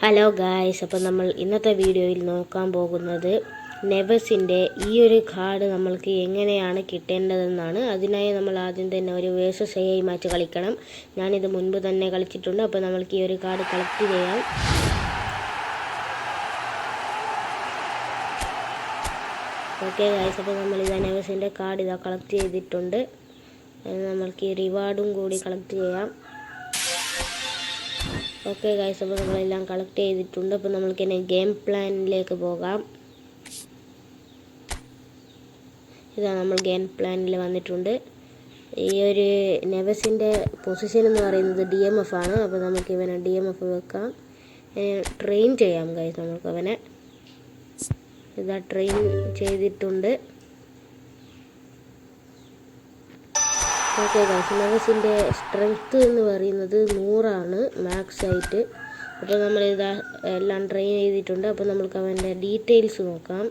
Hello guys, അപ്പോൾ നമ്മൾ ഇന്നത്തെ വീഡിയോയിൽ നോക്കാൻ പോകുന്നത് നെവസിൻ്റെ ഈ ഒരു കാർഡ് നമ്മൾക്ക് എങ്ങനെയാണ് കിട്ടേണ്ടതെന്നാണ്. അതിനായി നമ്മൾ ആദ്യം തന്നെ ഒരു വേഴ്സസ് AI മാച്ച് കളിക്കണം. ഞാനിത് മുൻപ് തന്നെ കളിച്ചിട്ടുണ്ട്. അപ്പോൾ നമ്മൾക്ക് ഈ ഒരു കാർഡ് കളക്ട് ചെയ്യാം. ഓക്കെ ഗായ്സ്, അപ്പോൾ നമ്മളിതാ നെവസിൻ്റെ കാർഡ് ഇതാ കളക്ട് ചെയ്തിട്ടുണ്ട്. നമ്മൾക്ക് ഈ റിവാർഡും കൂടി കളക്ട് ചെയ്യാം. ഓക്കെ ഗൈസ്, അപ്പോൾ നമ്മളെല്ലാം കളക്ട് ചെയ്തിട്ടുണ്ട്. അപ്പോൾ നമ്മൾക്ക് ഇനി ഗെയിം പ്ലാനിലേക്ക് പോകാം. ഇതാ നമ്മൾ ഗെയിം പ്ലാനിൽ വന്നിട്ടുണ്ട്. ഈ ഒരു നെവസിൻ്റെ പൊസിഷൻ എന്ന് പറയുന്നത് DMF ആണ്. അപ്പോൾ നമുക്ക് ഇവനെ DMF വെക്കാം. ട്രെയിൻ ചെയ്യാം ഗൈസ്. നമുക്ക് അവനെ ഇതാ ട്രെയിൻ ചെയ്തിട്ടുണ്ട്. ഓക്കെ ഗൈസ്, നെവസിൻ്റെ സ്ട്രെങ്ത്ത് എന്ന് പറയുന്നത് 100 മാക്സ് ആയിട്ട്. അപ്പോൾ നമ്മളിതാ എല്ലാം ട്രെയിൻ ചെയ്തിട്ടുണ്ട്. അപ്പോൾ നമുക്ക് അവൻ്റെ ഡീറ്റെയിൽസ് നോക്കാം.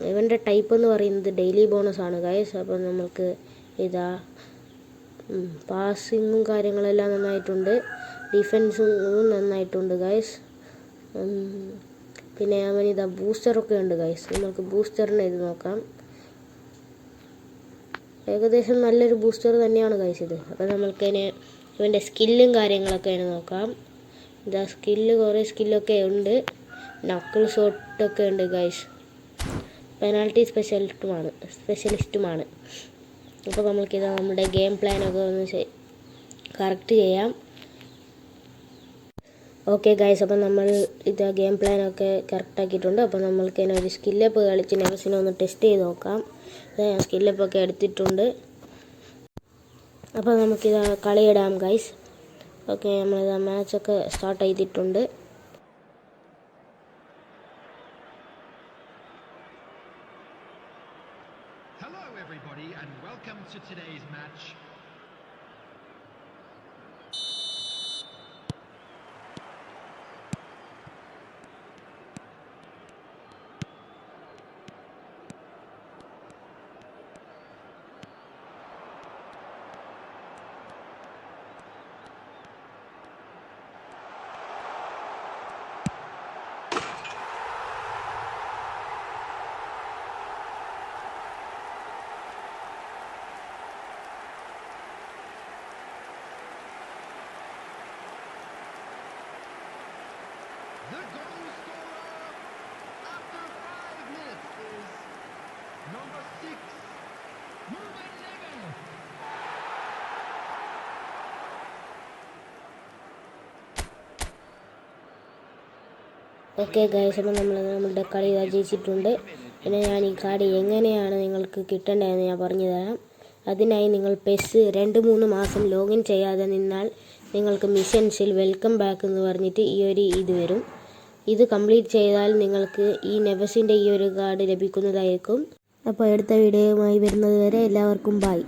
ഇവൻ്റെ ടൈപ്പ് എന്ന് പറയുന്നത് ഡെയിലി ബോണസ് ആണ് ഗൈസ്. അപ്പോൾ നമുക്ക് ഇതാ പാസിങ്ങും കാര്യങ്ങളെല്ലാം നന്നായിട്ടുണ്ട്, ഡിഫെൻസും നന്നായിട്ടുണ്ട് ഗൈസ്. പിന്നെ അവനിതാ ബൂസ്റ്ററൊക്കെ ഉണ്ട് ഗൈസ്. നമുക്ക് ബൂസ്റ്ററിനെ ഇത് നോക്കാം. ഏകദേശം നല്ലൊരു ബൂസ്റ്റർ തന്നെയാണ് ഗൈസ് ഇത്. അപ്പോൾ നമ്മൾക്കതിന് ഇവൻ്റെ സ്കില്ലും കാര്യങ്ങളൊക്കെയാണ് നോക്കാം. ഇതാ കുറേ സ്കില്ലൊക്കെ ഉണ്ട്. നക്കിൾ ഷോട്ടൊക്കെ ഉണ്ട് ഗൈസ്. പെനാൽറ്റി സ്പെഷ്യലിസ്റ്റുമാണ്. അപ്പോൾ നമ്മൾക്കിതാ നമ്മുടെ ഗെയിം പ്ലാനൊക്കെ ഒന്ന് കറക്റ്റ് ചെയ്യാം. ഓക്കെ ഗൈസ്, അപ്പോൾ നമ്മൾ ഇത് ഗെയിം പ്ലാനൊക്കെ കറക്റ്റ് ആക്കിയിട്ടുണ്ട്. അപ്പോൾ നമ്മൾക്ക് തന്നെ ഒരു സ്കില്ലപ്പ് കളിച്ച് നെവസിനെ ഒന്ന് ടെസ്റ്റ് ചെയ്ത് നോക്കാം. ഞാൻ സ്കില്ലപ്പൊക്കെ എടുത്തിട്ടുണ്ട്. അപ്പോൾ നമുക്കിത് കളിയിടാം ഗൈസ്. ഓക്കെ, നമ്മളിത് മാച്ചൊക്കെ സ്റ്റാർട്ട് ചെയ്തിട്ടുണ്ട്. Hello everybody and welcome to today's match. The goal scorer after 5 minutes is number 6, Ruben Neves. Okay guys, അപ്പോൾ നമ്മളുടെ കളി ജയിച്ചിട്ടുണ്ട്. പിന്നെ ഞാൻ ഈ കാർഡ് എങ്ങനെയാണ് നിങ്ങൾക്ക് കിട്ടേണ്ടതെന്ന് ഞാൻ പറഞ്ഞു തരാം. അതിനായി നിങ്ങൾ PES 2-3 മാസം ലോഗിൻ ചെയ്യാതെ നിന്നാൽ നിങ്ങൾക്ക് മിഷൻസിൽ വെൽക്കം ബാക്ക് എന്ന് പറഞ്ഞിട്ട് ഈ ഒരു ഇത് വരും. ഇത് കംപ്ലീറ്റ് ചെയ്താൽ നിങ്ങൾക്ക് ഈ നെവസിൻ്റെ ഈ ഒരു കാർഡ് ലഭിക്കുന്നതായിരിക്കും. അപ്പോൾ അടുത്ത വീഡിയോയുമായി വരുന്നത് വരെ എല്ലാവർക്കും ബൈ.